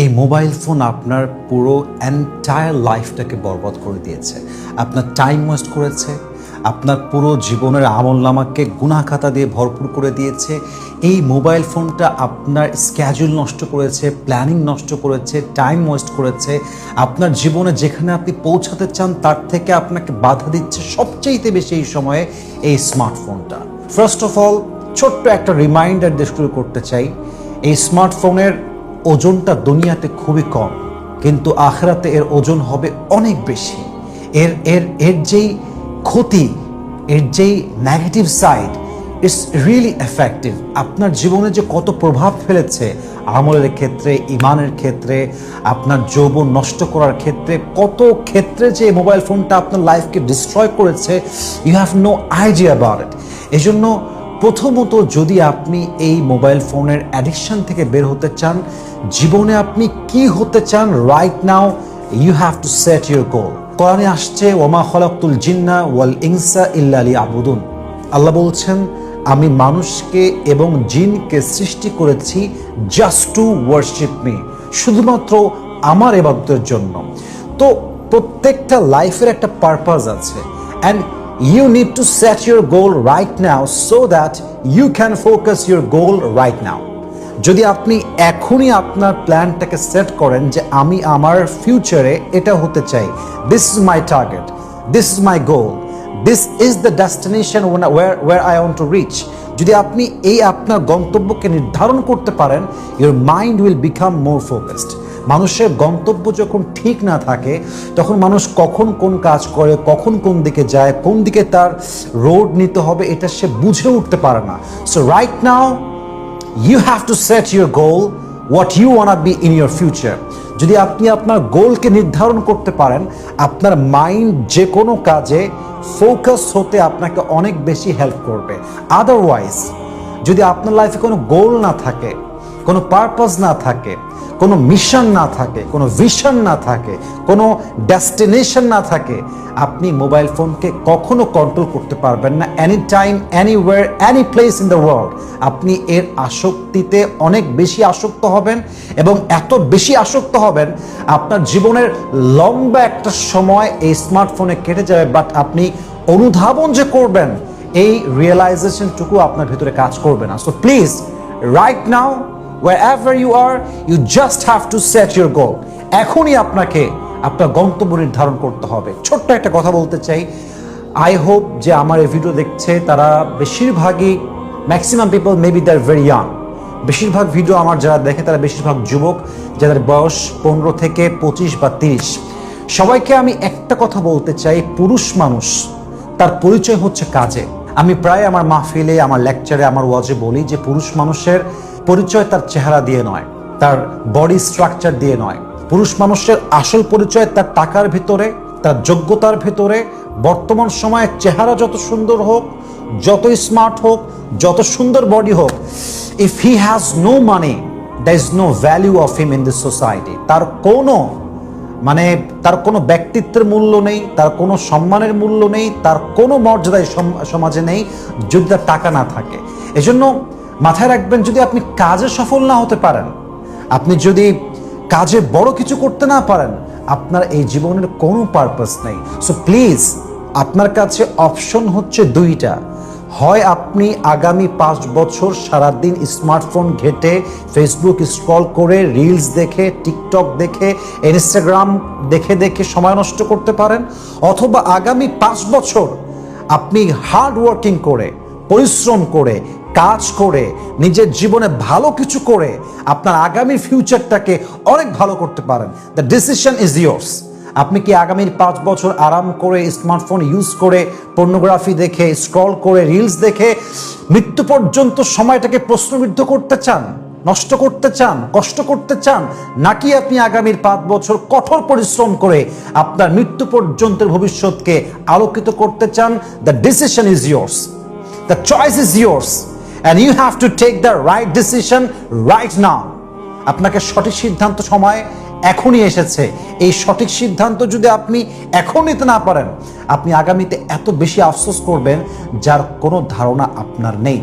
এই mobile phone আপনার পুরো এন্টায়ার লাইফটাকে বরবাদ করে দিয়েছে। আপনার টাইম ওয়েস্ট করেছে, আপনার পুরো জীবনের আমলনামাকে গুনাহ খাতা দিয়ে ভরপুর করে দিয়েছে। এই মোবাইল ফোনটা আপনার স্ক্যাজুল নষ্ট করেছে, প্ল্যানিং নষ্ট করেছে, টাইম ওয়েস্ট করেছে। আপনার জীবনে যেখানে আপনি পৌঁছাতে চান তার থেকে আপনাকে বাধা দিচ্ছে সবচেয়ে বেশি এই সময়ে এই স্মার্টফোনটা। ফার্স্ট অফ অল ছোট্ট একটা রিমাইন্ডার দিয়ে শুরু করতে চাই, এই স্মার্টফোনের ওজনটা দুনিয়াতে খুবই কম, কিন্তু আখিরাতে এর ওজন হবে অনেক বেশি। এর এর এর যেই ক্ষতি, এর যেই negative side, it's really effective. আপনার জীবনে যে কত প্রভাব ফেলেছে আমলের ক্ষেত্রে, ইমানের ক্ষেত্রে, আপনার যৌবন নষ্ট করার ক্ষেত্রে, কত ক্ষেত্রে যে মোবাইল ফোনটা আপনার লাইফকে ডিস্ট্রয় করেছে, you have no idea about it. এই জন্য প্রথমত যদি আপনি এই মোবাইল ফোনের অ্যাডিকশন থেকে বের হতে চান, জীবনে আপনি কি হতে চান right now, you have to set your goal. কোরআনে আসছে ওমা খলাকতুল জিন্না ওয়াল ইনসা ইল্লা লিয়াবুদুন। আল্লাহ বলছেন আমি মানুষকে এবং জিনকে সৃষ্টি করেছি জাস্ট টু ওয়ার্শিপ মি, শুধুমাত্র আমার ইবাদতের জন্য। তো প্রত্যেকটা লাইফের একটা পারপাস আছে, and you need to set your goal right now so that you can focus your goal right now. যদি আপনি এখনই আপনার প্ল্যানটাকে সেট করেন যে আমি আমার ফিউচারে এটা হতে চাই, this is my target, this is my goal, this is the destination where I want to reach, যদি আপনি এই আপনার গন্তব্যকে নির্ধারণ করতে পারেন, your mind will become more focused. মানুষের গন্তব্য যখন ঠিক না থাকে তখন মানুষ কখন কোন কাজ করে, কখন কোন দিকে যায়, কোন দিকে তার রোড নিতে হবে এটা সে বুঝে উঠতে পারে না। So right now you have to set your goal, what you want be in your future. যদি আপনি আপনার গোলকে নির্ধারণ করতে পারেন, আপনার মাইন্ড যে কোনো কাজে ফোকাস হতে আপনাকে অনেক বেশি হেল্প করবে। আদারওয়াইজ যদি আপনার লাইফে কোনো গোল না থাকে, কোনো পারপাস না থাকে, কোনো মিশন না থাকে, কোনো ভিশন না থাকে, কোনো ডেস্টিনেশন না থাকে, আপনি মোবাইল ফোনকে কখনো কন্ট্রোল করতে পারবেন না। Any time, anywhere, any place in the world আপনি এর আসক্তিতে অনেক বেশি আসক্ত হবেন, এবং এত বেশি আসক্ত হবেন আপনার জীবনের লম্বা একটা সময় এই স্মার্টফোনে কেটে যাবে, বাট আপনি অনুধাবন যে করবেন এই রিয়েলাইজেশনটুকু আপনার ভিতরে কাজ করবে না। So please right now, wherever you are, you just have to set your goal. এখনই আপনাকে আপনার গন্তব্য নির্ধারণ করতে হবে। ছোট্ট একটা কথা বলতে চাই, আই হোপ যে আমার এই ভিডিও দেখছে তারা বেশিরভাগই, maximum people maybe they are very young. বেশিরভাগ ভিডিও আমার যারা দেখে তারা বেশিরভাগ যুবক, যাদের বয়স 15 থেকে 25 বা 30। সবাইকে আমি একটা কথা বলতে চাই, পুরুষ মানুষ তার পরিচয় হচ্ছে কাজে। আমি প্রায় আমার মাহফিলে, আমার লেকচারে, আমার ওয়াজে বলি যে পুরুষ মানুষের পরিচয় তার চেহারা দিয়ে নয়, তার বডি স্ট্রাকচার দিয়ে নয়। পুরুষ মানুষের আসল পরিচয় তার টাকার ভিতরে, তার যোগ্যতার ভিতরে। বর্তমান সময়ে চেহারা যত সুন্দর হোক, যত স্মার্ট হোক, যত সুন্দর বডি হোক, if he has no money, there is no value of him in this society. তার কোনো ব্যক্তিত্বের মূল্য নেই, তার কোনো সম্মানের মূল্য নেই, তার কোনো মর্যাদায় সমাজে নেই যদি তার টাকা না থাকে। এজন্য মাথায় রাখবেন, যদি আপনি কাজে সফল না হতে পারেন, আপনি যদি কাজে বড় কিছু করতে না পারেন, আপনার এই জীবনের কোনো পারপাস নেই। সো প্লিজ, আপনার কাছে অপশন হচ্ছে দুইটা। হয় আপনি আগামী 5 বছর সারাদিন স্মার্টফোন ঘেটে, ফেসবুক স্ক্রল করে, রিলস দেখে, টিকটক দেখে, ইনস্টাগ্রাম দেখে দেখে সময় নষ্ট করতে পারেন, অথবা আগামী 5 বছর আপনি হার্ড ওয়ার্কিং করে, পরিশ্রম করে, কাজ করে, নিজের জীবনে ভালো কিছু করে আপনার আগামী ফিউচারটাকে অনেক ভালো করতে পারেন। The decision is years. আপনি কি আগামীর 5 বছর আরাম করে স্মার্টফোন ইউজ করে, পর্নোগ্রাফি দেখে, স্ক্রল করে, রিলস দেখে মৃত্যু পর্যন্ত সময়টাকে প্রশ্নবিদ্ধ করতে চান, নষ্ট করতে চান, কষ্ট করতে চান, নাকি আপনি আগামীর 5 বছর কঠোর পরিশ্রম করে আপনার মৃত্যু পর্যন্তের ভবিষ্যৎকে আলোকিত করতে চান? The decision is years, the choice is years, and you have to take the right decision right now. আপনাকে সঠিক সিদ্ধান্ত সময় এখনই এসেছে। এই সঠিক সিদ্ধান্ত যদি আপনি এখন নিতে না পারেন, আপনি আগামীতে এত বেশি আফসোস করবেন যার কোনো ধারণা আপনার নেই।